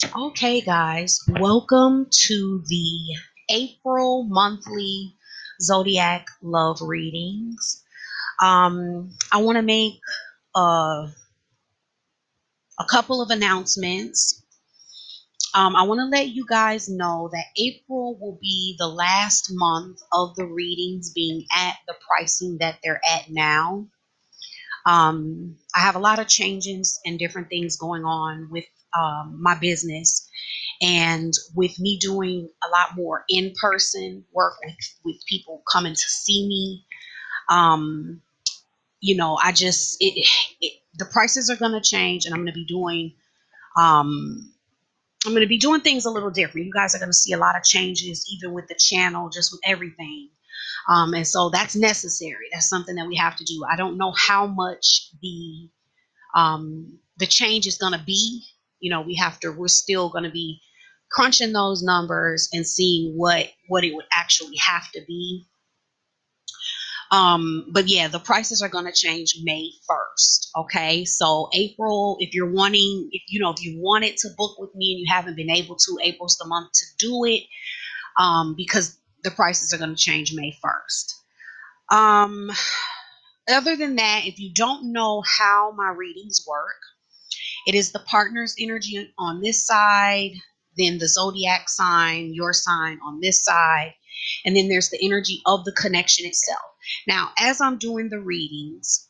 Okay, guys, welcome to the April monthly zodiac love readings. I want to make a couple of announcements. I want to let you guys know that April will be the last month of the readings being at the pricing that they're at now. I have a lot of changes and different things going on with my business. And with me doing a lot more in-person work with people coming to see me, um, the prices are going to change, and um, I'm going to be doing things a little different. You guys are going to see a lot of changes, even with the channel, just with everything. And so that's necessary. That's something that we have to do. I don't know how much the change is going to be. We're still going to be crunching those numbers and seeing what it would actually have to be. But yeah, the prices are going to change May 1st. Okay. So April, if you wanted to book with me and you haven't been able to, April's the month to do it. Because the prices are going to change May 1st. Other than that, if you don't know how my readings work, it is the partner's energy on this side, then the zodiac sign, your sign on this side, and then there's the energy of the connection itself. Now, as I'm doing the readings,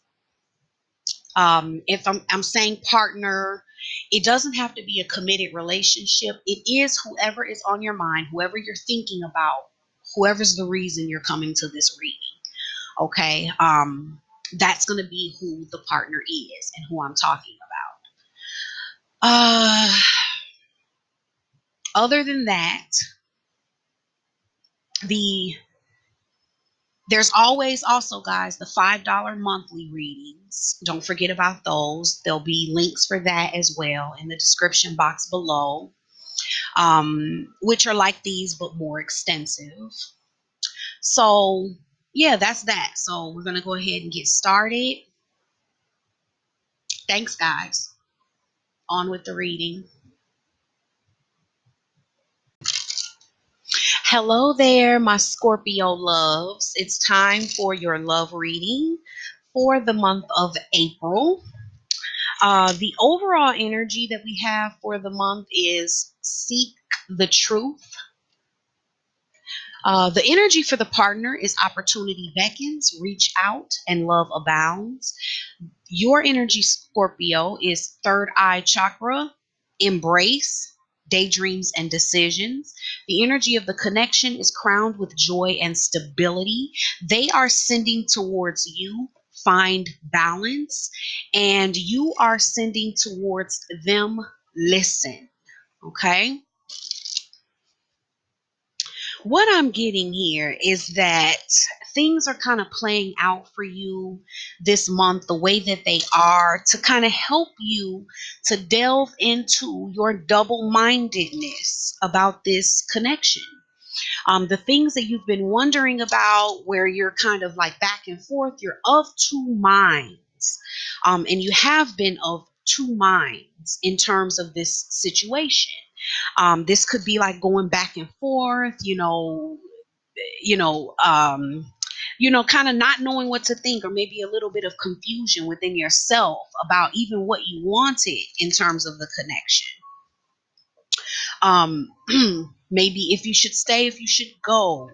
if I'm saying partner, it doesn't have to be a committed relationship. It is whoever is on your mind, whoever you're thinking about, whoever's the reason you're coming to this reading. Okay. That's going to be who the partner is and who I'm talking about. Other than that, the there's always also, guys, the $5 monthly readings. Don't forget about those. There'll be links for that as well in the description box below, which are like these but more extensive. So yeah, that's that. So we're going to go ahead and get started. Thanks, guys. On with the reading. Hello there, my Scorpio loves. It's time for your love reading for the month of April. The overall energy that we have for the month is seek the truth. The energy for the partner is opportunity beckons, reach out, and love abounds. Your energy, Scorpio, is third eye chakra, embrace, daydreams, and decisions. The energy of the connection is crowned with joy and stability. They are sending towards you, find balance, and you are sending towards them, listen. Okay. What I'm getting here is that things are kind of playing out for you this month the way that they are to kind of help you to delve into your double mindedness about this connection. The things that you've been wondering about, where you're kind of like back and forth, you're of two minds. And you have been of two minds in terms of this situation. This could be like going back and forth, you know, um, kind of not knowing what to think, or maybe a little bit of confusion within yourself about even what you wanted in terms of the connection. Um, maybe if you should stay, if you should go.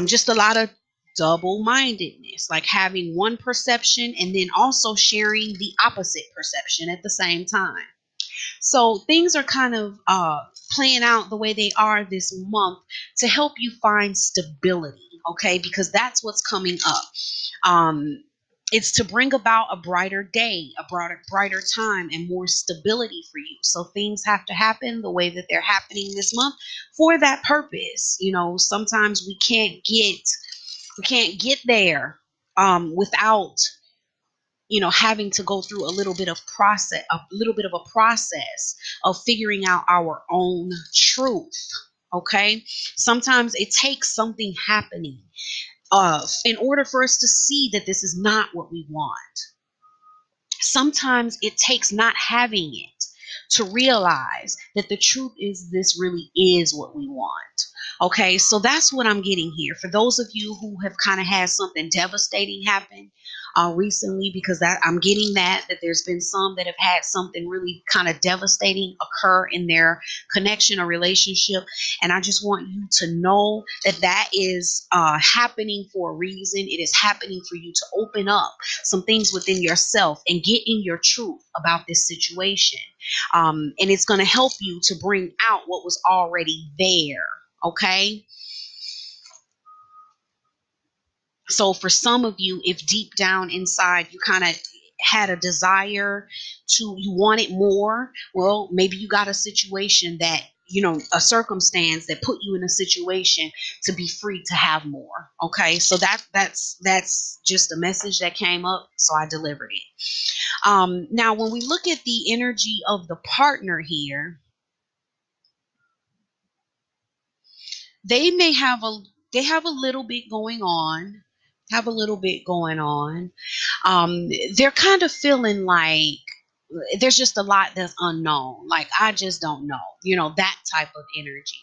Just a lot of double mindedness, like having one perception and then also sharing the opposite perception at the same time. So things are kind of playing out the way they are this month to help you find stability, okay? Because that's what's coming up. Um, it's to bring about a brighter day, a brighter time, and more stability for you. So things have to happen the way that they're happening this month for that purpose. Sometimes we can't get there without having to go through a little bit of a process of figuring out our own truth. Okay. Sometimes it takes something happening in order for us to see that this is not what we want. Sometimes it takes not having it to realize that the truth is this really is what we want. Okay, so that's what I'm getting here. For those of you who have kind of had something devastating happen recently, because I'm getting that there's been some that have had something really kind of devastating occur in their connection or relationship, and I just want you to know that that is happening for a reason. It is happening for you to open up some things within yourself and get in your truth about this situation. And it's going to help you to bring out what was already there. Okay. So for some of you, if deep down inside you kind of had a desire to, you wanted more, well, maybe you got a situation that, a circumstance that put you in a situation to be free to have more. Okay. So that's just a message that came up. So I delivered it. Now, when we look at the energy of the partner here, they may have a they have a little bit going on, have a little bit going on. They're kind of feeling like there's just a lot that's unknown. Like, I just don't know, that type of energy.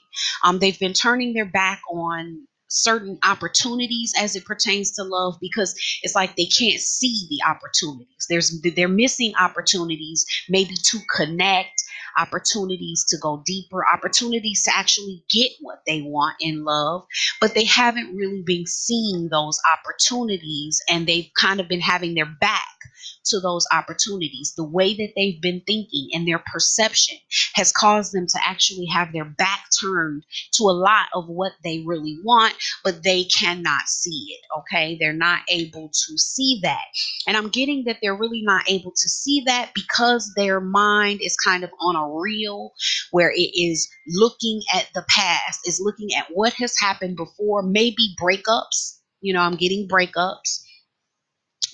They've been turning their back on certain opportunities as it pertains to love, because it's like they can't see the opportunities. They're missing opportunities, maybe to connect, opportunities to go deeper, opportunities to actually get what they want in love, but they haven't really been seeing those opportunities, and they've kind of been having their back to those opportunities. The way that they've been thinking and their perception has caused them to actually have their back turned to a lot of what they really want, but they cannot see it. Okay, they're not able to see that. And I'm getting that they're really not able to see that because their mind is kind of on a reel where it is looking at the past, is looking at what has happened before, maybe breakups. I'm getting breakups.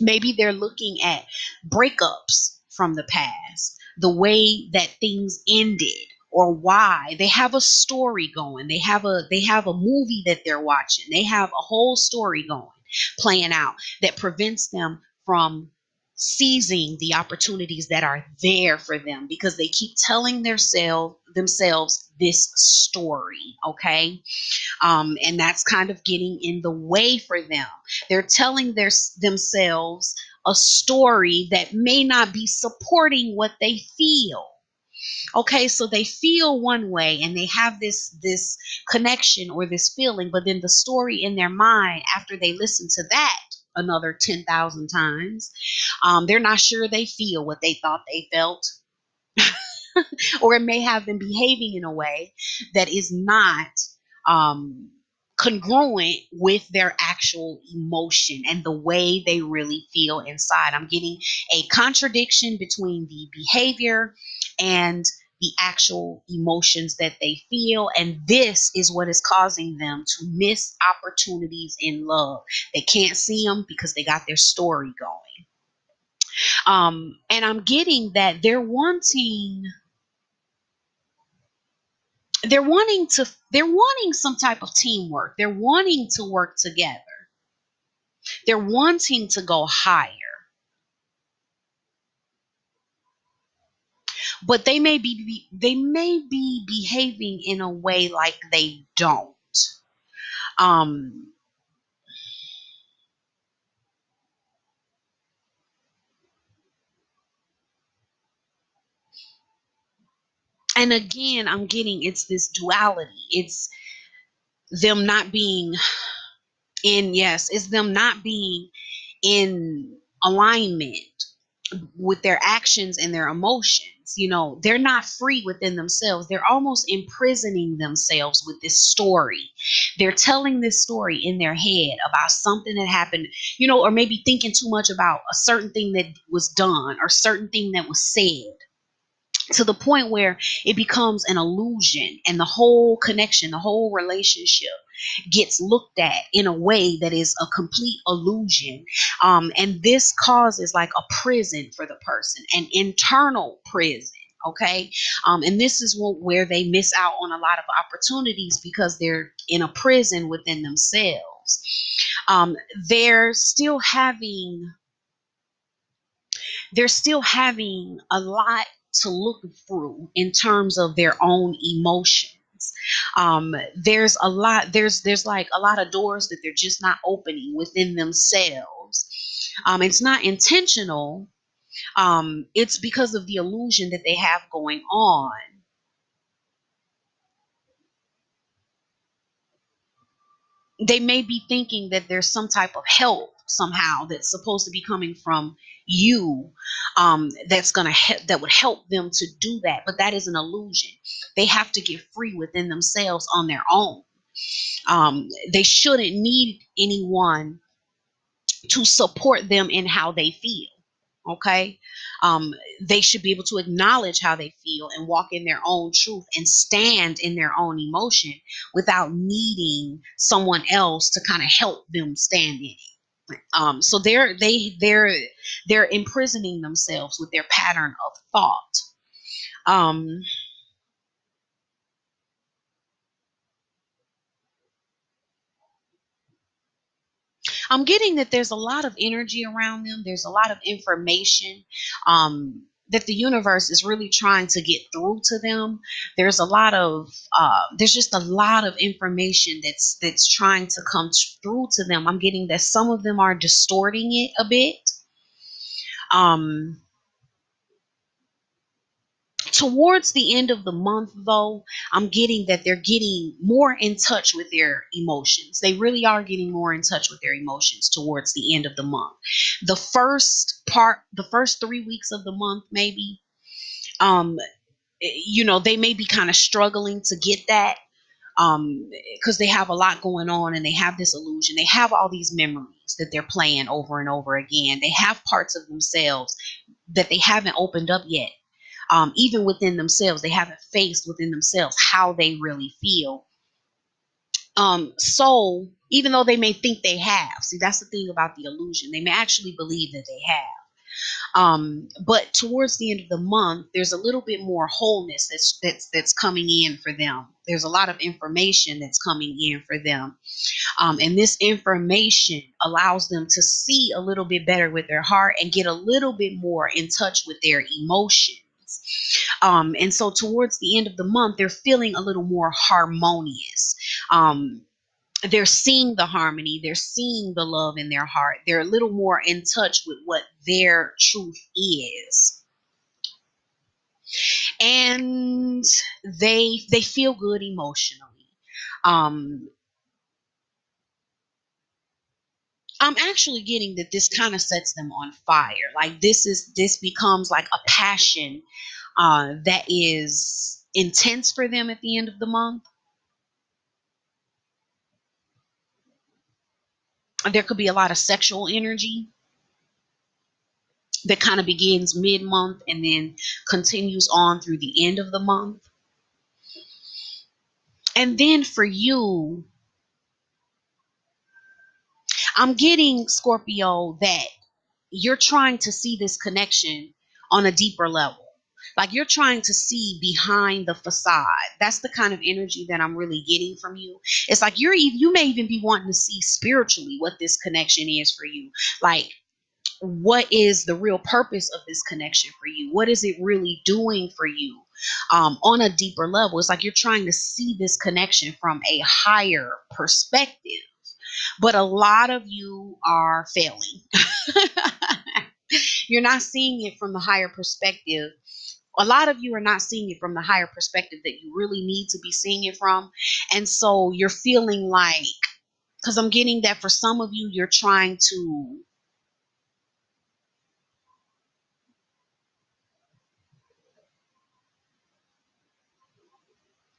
Maybe they're looking at breakups from the past, the way that things ended, or why. They have a story going. They have a movie that they're watching. They have a whole story going, playing out, that prevents them from seizing the opportunities that are there for them, because they keep telling themselves this story. Okay. And that's kind of getting in the way for them. They're telling themselves a story that may not be supporting what they feel. Okay, so they feel one way and they have this connection or this feeling, but then the story in their mind, after they listen to that another 10,000 times, they're not sure they feel what they thought they felt. Or it may have them behaving in a way that is not um, congruent with their actual emotion and the way they really feel inside. I'm getting a contradiction between the behavior and the actual emotions that they feel, and this is what is causing them to miss opportunities in love. They can't see them because they got their story going. And I'm getting that they're wanting some type of teamwork. They're wanting to work together. They're wanting to go higher. But they may be behaving in a way like they don't. Um and again, I'm getting it's this duality. It's them not being it's them not being in alignment with their actions and their emotions. They're not free within themselves. They're almost imprisoning themselves with this story. They're telling this story in their head about something that happened, or maybe thinking too much about a certain thing that was done or certain thing that was said, to the point where it becomes an illusion, and the whole connection, the whole relationship gets looked at in a way that is a complete illusion. And this causes like a prison for the person, an internal prison. Okay. And this is where they miss out on a lot of opportunities, because they're in a prison within themselves. Um, they're still having they're still having a lot to look through in terms of their own emotions. There's a lot, there's like a lot of doors that they're just not opening within themselves. It's not intentional. It's because of the illusion that they have going on. They may be thinking that there's some type of help somehow that's supposed to be coming from you, that's going to that would help them to do that, but that is an illusion. They have to get free within themselves on their own. They shouldn't need anyone to support them in how they feel. Okay. They should be able to acknowledge how they feel and walk in their own truth and stand in their own emotion without needing someone else to kind of help them stand in it. So they're imprisoning themselves with their pattern of thought. Um, I'm getting that there's a lot of energy around them. There's a lot of information, that the universe is really trying to get through to them. There's a lot of there's just a lot of information that's trying to come through to them. I'm getting that some of them are distorting it a bit. Um, Towards the end of the month, though, I'm getting that they're getting more in touch with their emotions. They really are getting more in touch with their emotions towards the end of the month. The first 3 weeks of the month, maybe, um, they may be kind of struggling to get that, because they have a lot going on and they have this illusion. They have all these memories that they're playing over and over again. They have parts of themselves that they haven't opened up yet. Even within themselves, they haven't faced within themselves how they really feel. So even though they may think they have, see, that's the thing about the illusion. They may actually believe that they have. But towards the end of the month, there's a little bit more wholeness that's coming in for them. There's a lot of information that's coming in for them. And this information allows them to see a little bit better with their heart and get a little bit more in touch with their emotions. And so towards the end of the month, they're feeling a little more harmonious. Um, they're seeing the harmony, they're seeing the love in their heart. They're a little more in touch with what their truth is. And they feel good emotionally. Um, I'm actually getting that this kind of sets them on fire. Like this becomes like a passion, that is intense for them at the end of the month. There could be a lot of sexual energy that kind of begins mid month and then continues on through the end of the month. And then for you, I'm getting, Scorpio, that you're trying to see this connection on a deeper level. Like you're trying to see behind the facade. That's the kind of energy that I'm really getting from you. It's like you may even be wanting to see spiritually what this connection is for you. Like, what is the real purpose of this connection for you? What is it really doing for you, on a deeper level? It's like you're trying to see this connection from a higher perspective, but a lot of you are failing. You're not seeing it from the higher perspective. A lot of you are not seeing it from the higher perspective that you really need to be seeing it from. And so you're feeling like, because I'm getting that for some of you,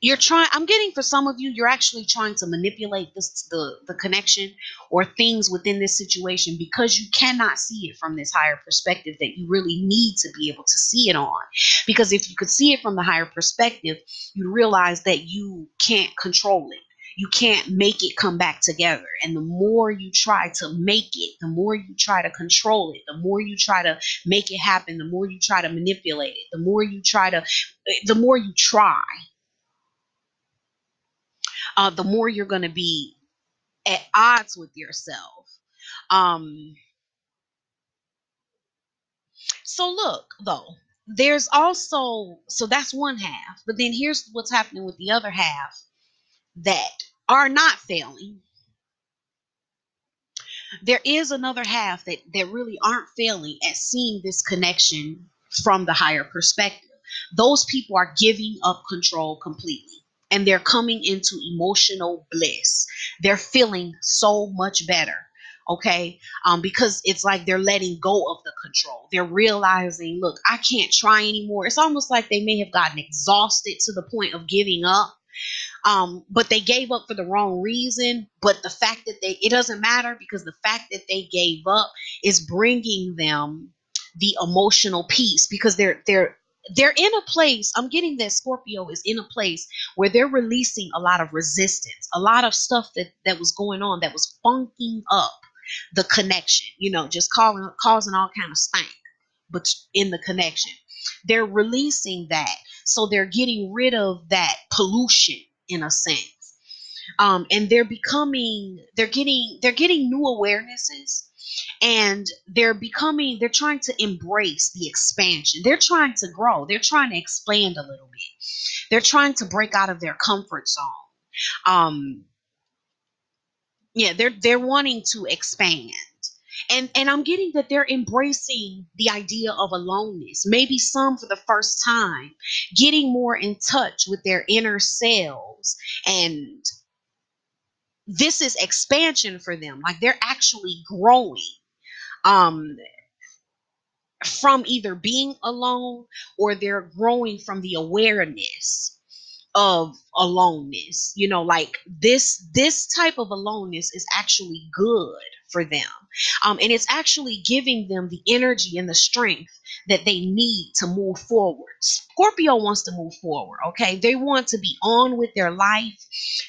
I'm getting for some of you, you're actually trying to manipulate the connection or things within this situation because you cannot see it from this higher perspective that you really need to be able to see it on. Because if you could see it from the higher perspective, you realize that you can't control it. You can't make it come back together. And the more you try to make it, the more you try to control it, the more you try to make it happen, the more you try to manipulate it, the more you try, the more you're going to be at odds with yourself. Um, so look, though, there's also, so that's one half, but then here's what's happening with the other half that are not failing. There is another half that really aren't failing at seeing this connection from the higher perspective. Those people are giving up control completely, and they're coming into emotional bliss. They're feeling so much better. Okay. Because it's like they're letting go of the control. They're realizing, look, I can't try anymore. It's almost like they may have gotten exhausted to the point of giving up, but they gave up for the wrong reason. But the fact that it doesn't matter, because the fact that they gave up is bringing them the emotional peace, because they're in a place. I'm getting that Scorpio is in a place where they're releasing a lot of resistance, a lot of stuff that was going on that was funking up the connection, just causing all kind of stank, but in the connection. They're releasing that. So they're getting rid of that pollution in a sense. And they're getting new awarenesses, and they're trying to embrace the expansion. They're trying to grow. They're trying to expand a little bit. They're trying to break out of their comfort zone. Um, yeah, they're wanting to expand. And I'm getting that they're embracing the idea of aloneness, maybe some for the first time, getting more in touch with their inner selves. And this is expansion for them, like they're actually growing, um from either being alone, or they're growing from the awareness of aloneness. Like this type of aloneness is actually good for them. And it's actually giving them the energy and the strength that they need to move forward. Scorpio wants to move forward. Okay, they want to be on with their life.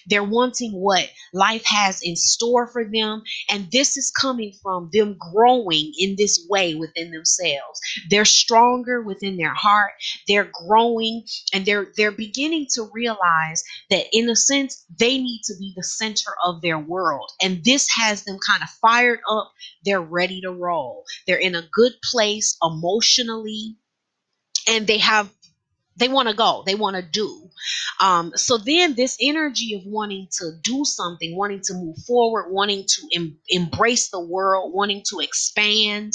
They're wanting what life has in store for them, and this is coming from them growing in this way within themselves. They're stronger within their heart. They're growing, and they're beginning to realize that in a sense they need to be the center of their world, and this has them kind of fired up. They're ready to roll. They're in a good place emotionally, and they want to go, they want to do. So then this energy of wanting to do something, wanting to move forward, wanting to embrace the world, wanting to expand,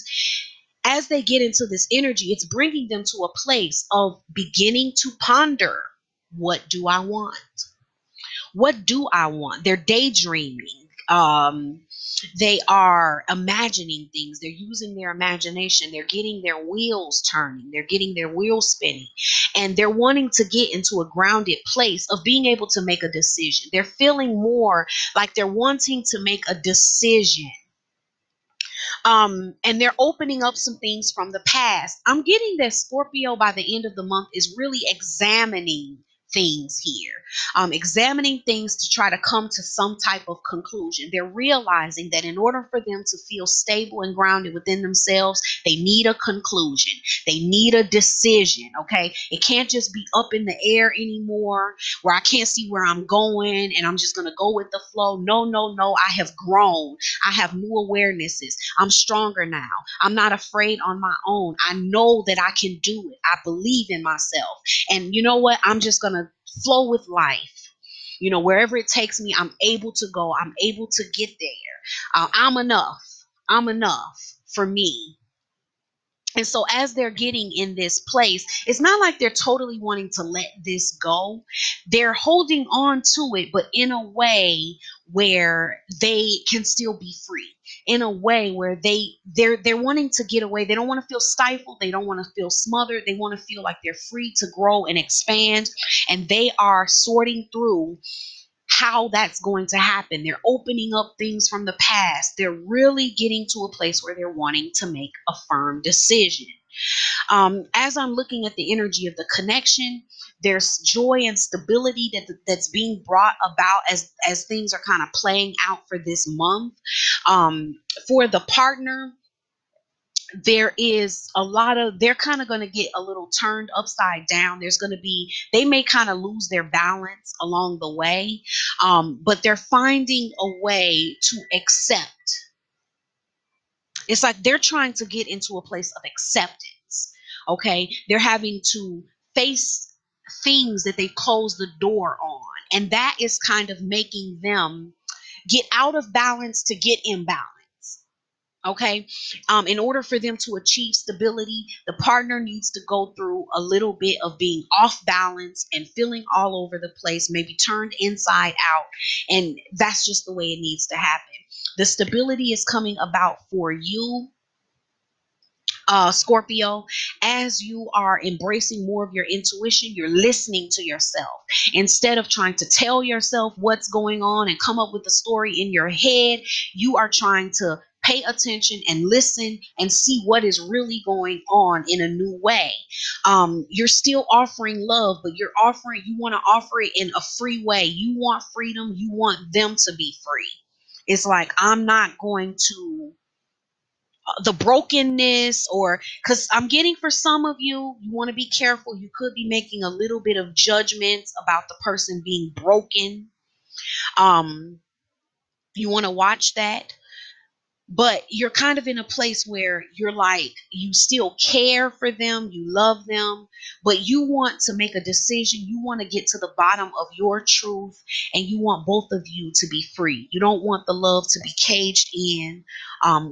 as they get into this energy, it's bringing them to a place of beginning to ponder, what do I want? What do I want? They're daydreaming. They are imagining things. They're using their imagination. They're getting their wheels turning. They're getting their wheels spinning. And they're wanting to get into a grounded place of being able to make a decision. They're feeling more like they're wanting to make a decision. And they're opening up some things from the past. I'm getting that Scorpio by the end of the month is really examining things here, examining things to try to come to some type of conclusion. They're realizing that in order for them to feel stable and grounded within themselves, they need a conclusion. They need a decision. Okay, it can't just be up in the air anymore, where I can't see where I'm going and I'm just going to go with the flow. No, no, no. I have grown. I have new awarenesses. I'm stronger now. I'm not afraid on my own. I know that I can do it. I believe in myself. And you know what? I'm just going to flow with life. Wherever it takes me, I'm able to go. I'm able to get there. I'm enough. I'm enough for me. And so, as they're getting in this place, it's not like they're totally wanting to let this go. They're holding on to it, but in a way where they can still be free. In a way where they're wanting to get away. They don't want to feel stifled. They don't want to feel smothered. They want to feel like they're free to grow and expand. And they are sorting through how that's going to happen. They're opening up things from the past. They're really getting to a place where they're wanting to make a firm decision. As I'm looking at the energy of the connection, there's joy and stability that's being brought about as things are kind of playing out for this month. For the partner, there is a lot of, they're kind of going to get a little turned upside down. They may kind of lose their balance along the way, but they're finding a way to accept. It's like they're trying to get into a place of acceptance. Okay, they're having to face things that they closed the door on, and that is kind of making them get out of balance to get in balance. Okay, in order for them to achieve stability, the partner needs to go through a little bit of being off balance and feeling all over the place, maybe turned inside out, and that's just the way it needs to happen. The stability is coming about for you, Scorpio, as you are embracing more of your intuition. You're listening to yourself instead of trying to tell yourself what's going on and come up with a story in your head. You are trying to pay attention and listen and see what is really going on in a new way. You're still offering love, but you want to offer it in a free way. You want freedom. You want them to be free. It's like, I'm not going to the brokenness, or because I'm getting, for some of you, you want to be careful. You could be making a little bit of judgments about the person being broken. um you want to watch that, but you're kind of in a place where you're like, you still care for them, you love them, but you want to make a decision. You want to get to the bottom of your truth, and you want both of you to be free. You don't want the love to be caged in,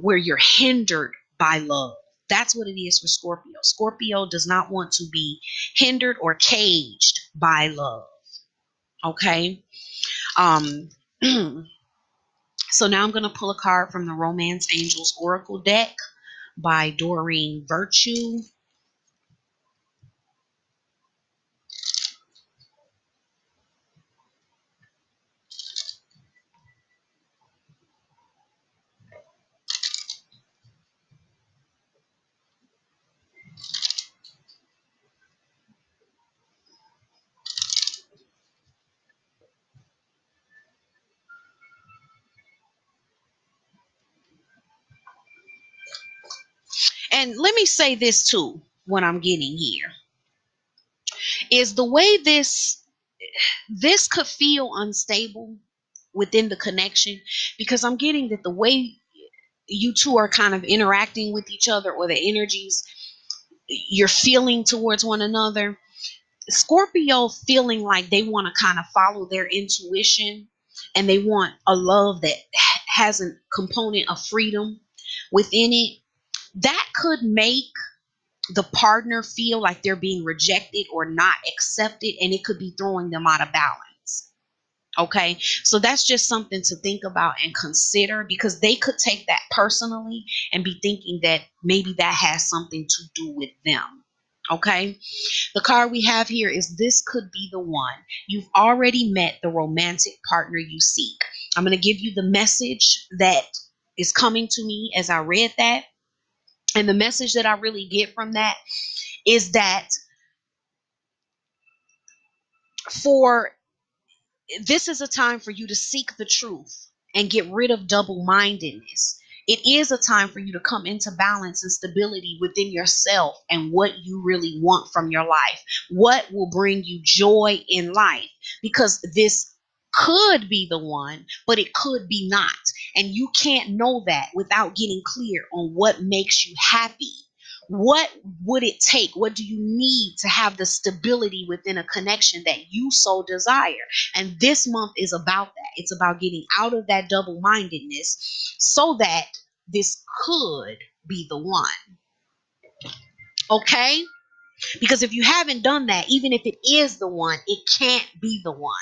where you're hindered by love. That's what it is for Scorpio. Scorpio does not want to be hindered or caged by love. Okay. um So now I'm going to pull a card from the Romance Angels Oracle deck by Doreen Virtue. And let me say this too, what I'm getting here is the way this could feel unstable within the connection, because I'm getting that the way you two are kind of interacting with each other, or the energies you're feeling towards one another, Scorpio feeling like they want to kind of follow their intuition, and they want a love that has a component of freedom within it. That could make the partner feel like they're being rejected or not accepted, and it could be throwing them out of balance. Okay, so that's just something to think about and consider, because they could take that personally and be thinking that maybe that has something to do with them. Okay, the card we have here is, this could be the one. You've already met the romantic partner you seek. I'm going to give you the message that is coming to me as I read that. And the message that I really get from that is that, for this is a time for you to seek the truth and get rid of double mindedness. It is a time for you to come into balance and stability within yourself and what you really want from your life. What will bring you joy in life? Because this could be the one, but it could be not. And you can't know that without getting clear on what makes you happy. What would it take? What do you need to have the stability within a connection that you so desire? And this month is about that. It's about getting out of that double mindedness so that this could be the one. Okay? Because if you haven't done that, even if it is the one, it can't be the one,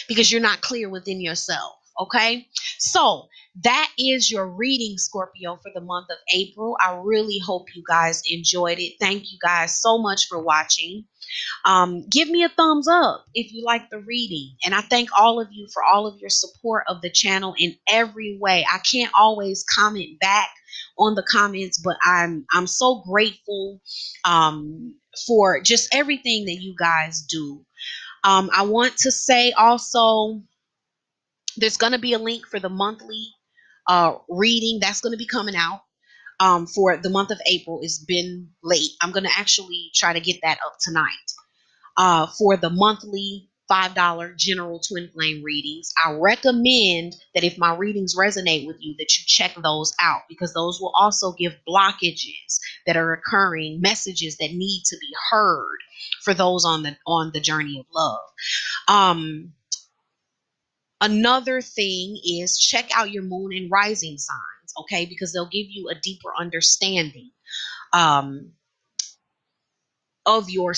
because you're not clear within yourself. Okay, so that is your reading, Scorpio, for the month of April. I really hope you guys enjoyed it. Thank you guys so much for watching. Give me a thumbs up if you like the reading. And I thank all of you for all of your support of the channel in every way. I can't always comment back on the comments, but I'm so grateful for just everything that you guys do. I want to say also, there's going to be a link for the monthly reading that's going to be coming out for the month of April. It's been late. I'm going to actually try to get that up tonight for the monthly $5 general twin flame readings. I recommend that if my readings resonate with you, that you check those out, because those will also give blockages that are occurring, messages that need to be heard for those on the journey of love. Another thing is check out your moon and rising signs, okay? Because they'll give you a deeper understanding um, of your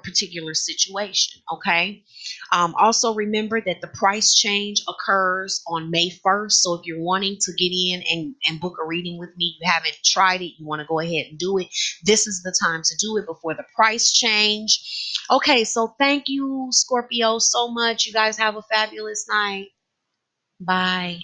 particular situation, okay? Also remember that the price change occurs on May 1st. So if you're wanting to get in and book a reading with me, you haven't tried it, you want to go ahead and do it, this is the time to do it before the price change. Okay, so thank you, Scorpio, so much. You guys have a fabulous night. Bye.